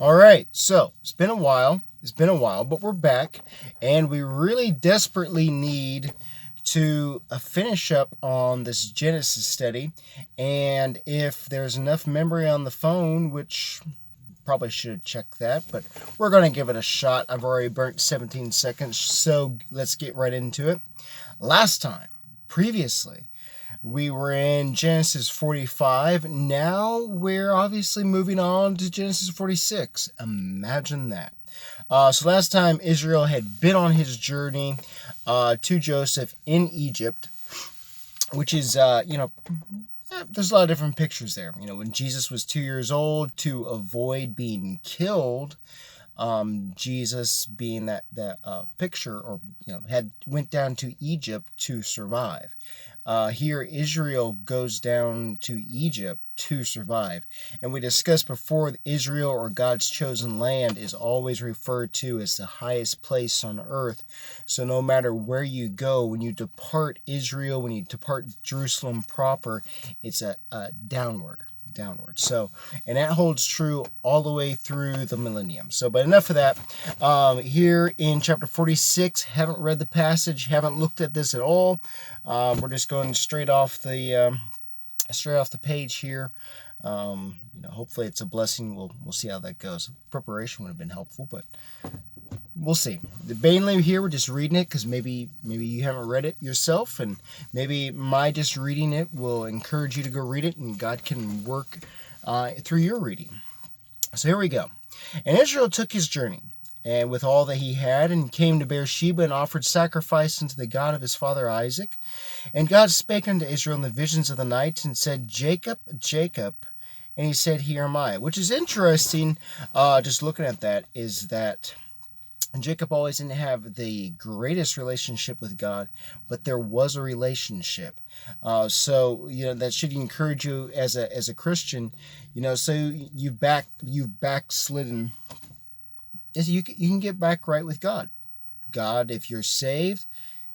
All right, so it's been a while. But we're back, and we really desperately need to finish up on this Genesis study. And if there's enough memory on the phone, which probably should have checked that, but we're going to give it a shot. I've already burnt 17 seconds, so let's get right into it. Previously, we were in Genesis 45. Now we're obviously moving on to Genesis 46. Imagine that. So last time Israel had been on his journey to Joseph in Egypt, which is, there's a lot of different pictures there. When Jesus was 2 years old, to avoid being killed, Jesus being that picture, or went down to Egypt to survive. Here Israel goes down to Egypt to survive. And we discussed before that Israel, or God's chosen land, is always referred to as the highest place on earth. So no matter where you go, when you depart Israel, when you depart Jerusalem proper, it's a downward. So, and that holds true all the way through the millennium. So, but enough of that. Here in chapter 46, haven't read the passage, haven't looked at this at all. We're just going straight off the page here. Hopefully it's a blessing. We'll see how that goes. Preparation would have been helpful, but we'll see. Mainly here we're just reading it because maybe you haven't read it yourself, and maybe my just reading it will encourage you to go read it, and God can work through your reading. So here we go. And Israel took his journey, and with all that he had, and came to Beersheba, and offered sacrifice unto the God of his father Isaac. And God spake unto Israel in the visions of the night, and said, Jacob, Jacob. And he said, Here am I. Which is interesting, just looking at that, is that Jacob always didn't have the greatest relationship with God, but there was a relationship. So that should encourage you as a Christian. So you've backslidden. You can get back right with God. God, if you're saved,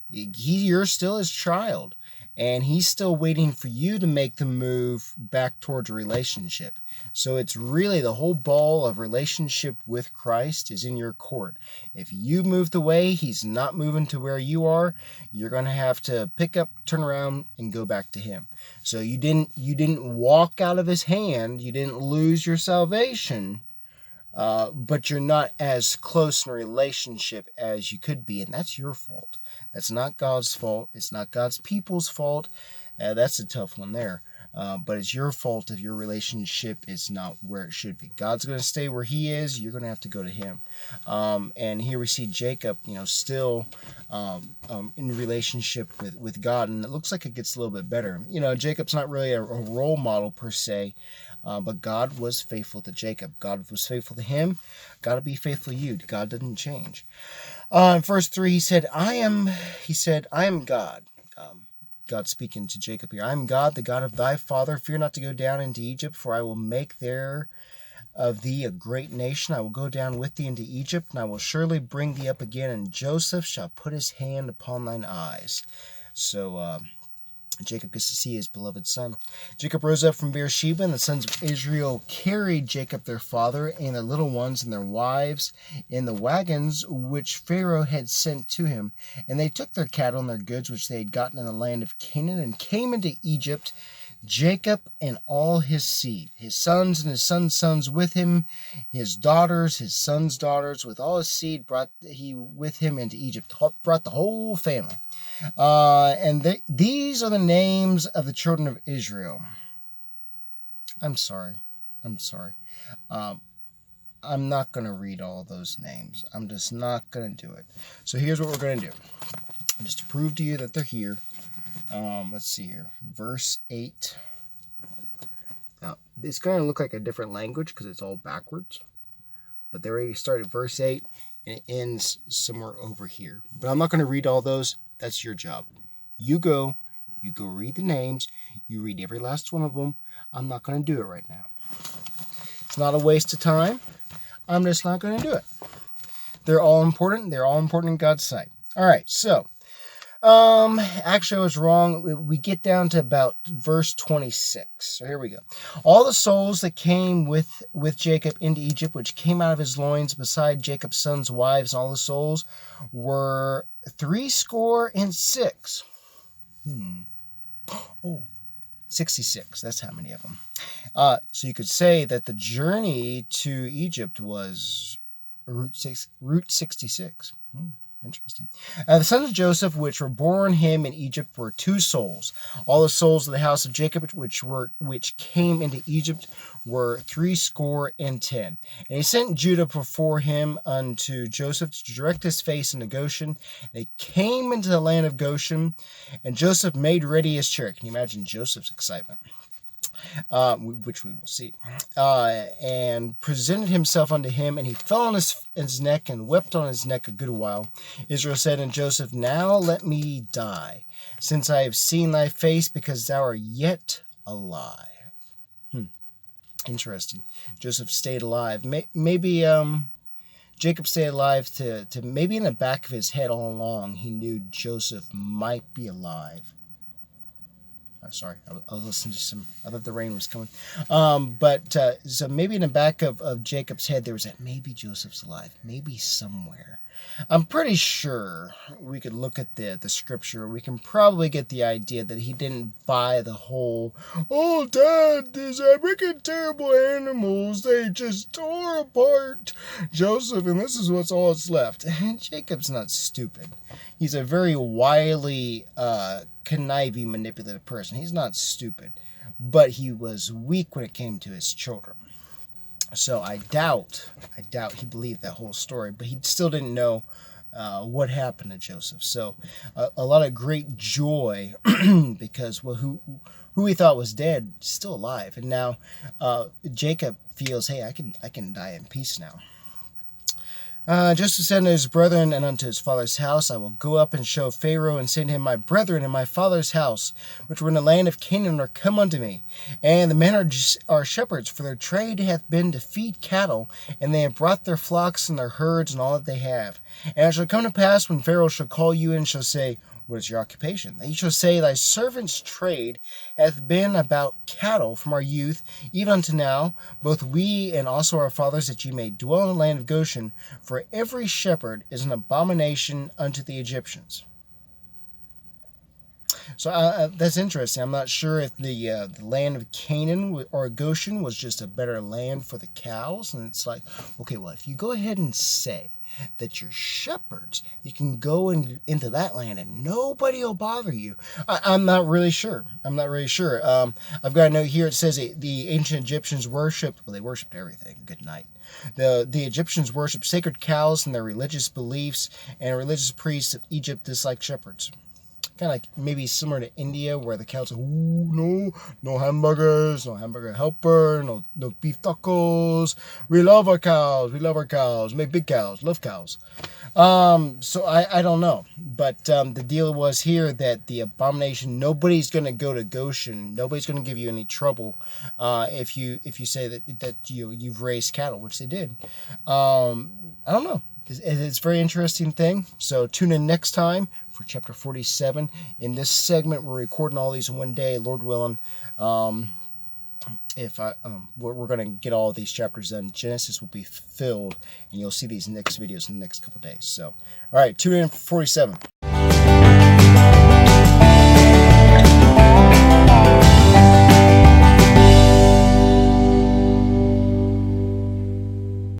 you're still his child, and he's still waiting for you to make the move back towards a relationship. So it's really the whole ball of relationship with Christ is in your court. If you moved away, he's not moving to where you are. You're going to have to pick up, turn around, and go back to him. So you didn't walk out of his hand. You didn't lose your salvation. But you're not as close in a relationship as you could be, and that's your fault. That's not God's fault. It's not God's people's fault. That's a tough one there. But it's your fault if your relationship is not where it should be. God's going to stay where he is. You're going to have to go to him. And here we see Jacob, still in relationship with God, and it looks like it gets a little bit better. Jacob's not really a role model per se. But God was faithful to Jacob. God was faithful to him. God will be faithful to you. God doesn't change. In verse 3, he said, I am God. God speaking to Jacob here. I am God, the God of thy father. Fear not to go down into Egypt, for I will make there of thee a great nation. I will go down with thee into Egypt, and I will surely bring thee up again, and Joseph shall put his hand upon thine eyes. So, Jacob gets to see his beloved son. Jacob rose up from Beersheba, and the sons of Israel carried Jacob their father and their little ones and their wives in the wagons which Pharaoh had sent to him. And they took their cattle and their goods which they had gotten in the land of Canaan, and came into Egypt, Jacob and all his seed, his sons and his sons' sons with him, his daughters, his sons' daughters, with all his seed brought he with him into Egypt, brought the whole family. These are the names of the children of Israel. I'm sorry. I'm not going to read all those names. I'm just not going to do it. So here's what we're going to do. Just to prove to you that they're here. Let's see here. Verse 8. Now, it's going to look like a different language because it's all backwards. But they already started verse 8 and it ends somewhere over here. But I'm not going to read all those. That's your job. You go read the names. You read every last one of them. I'm not going to do it right now. It's not a waste of time. I'm just not going to do it. They're all important. They're all important in God's sight. All right, so Actually, I was wrong. We get down to about verse 26. So here we go. All the souls that came with Jacob into Egypt, which came out of his loins, beside Jacob's sons' wives, and all the souls, were 66. Oh, 66. That's how many of them. So you could say that the journey to Egypt was Route 66. Interesting. The sons of Joseph, which were born him in Egypt, were 2 souls. All the souls of the house of Jacob, which came into Egypt, were 70. And he sent Judah before him unto Joseph to direct his face into Goshen. They came into the land of Goshen, and Joseph made ready his chariot. Can you imagine Joseph's excitement? Which we will see, and presented himself unto him, and he fell on his neck and wept on his neck a good while. Israel said unto Joseph, Now let me die, since I have seen thy face, because thou art yet alive. Interesting. Joseph stayed alive. Maybe Jacob stayed alive to maybe in the back of his head all along, he knew Joseph might be alive. Sorry, I was listening to some. I thought the rain was coming. So maybe in the back of Jacob's head there was that maybe Joseph's alive, maybe somewhere. I'm pretty sure we could look at the scripture. We can probably get the idea that he didn't buy the whole, oh, Dad, these wicked, terrible animals, they just tore apart Joseph, and this is what's all that's left. Jacob's not stupid. He's a very wily, conniving, manipulative person. He's not stupid, but he was weak when it came to his children. So I doubt he believed that whole story, but he still didn't know what happened to Joseph. So a lot of great joy because who he thought was dead is still alive, and now Jacob feels, hey, I can die in peace now. Joseph said unto his brethren and unto his father's house, I will go up and show Pharaoh, and say to him, My brethren and my father's house, which were in the land of Canaan, are come unto me. And the men are shepherds, for their trade hath been to feed cattle, and they have brought their flocks and their herds and all that they have. And it shall come to pass, when Pharaoh shall call you in, shall say, What is your occupation? That he shall say, Thy servant's trade hath been about cattle from our youth, even unto now, both we and also our fathers, that ye may dwell in the land of Goshen, for every shepherd is an abomination unto the Egyptians. So that's interesting. I'm not sure if the land of Canaan or Goshen was just a better land for the cows. And it's like, okay, well, if you go ahead and say that you're shepherds, you can go into that land and nobody will bother you. I'm not really sure. I've got a note here. It says the ancient Egyptians worshipped, well, they worshipped everything. Good night. The Egyptians worshipped sacred cows in their religious beliefs, and religious priests of Egypt disliked shepherds. Kind of like maybe similar to India, where the cows are, no hamburgers, no hamburger helper, no beef tacos. We love our cows, make big cows, love cows. So I don't know, but the deal was here that the abomination, nobody's going to go to Goshen, nobody's going to give you any trouble if you say that you've raised cattle, which they did. I don't know. It's a very interesting thing. So tune in next time for chapter 47. In this segment, we're recording all these in one day, Lord willing. We're going to get all these chapters done. Genesis will be filled, and you'll see these next videos in the next couple days. So, all right, tune in for 47.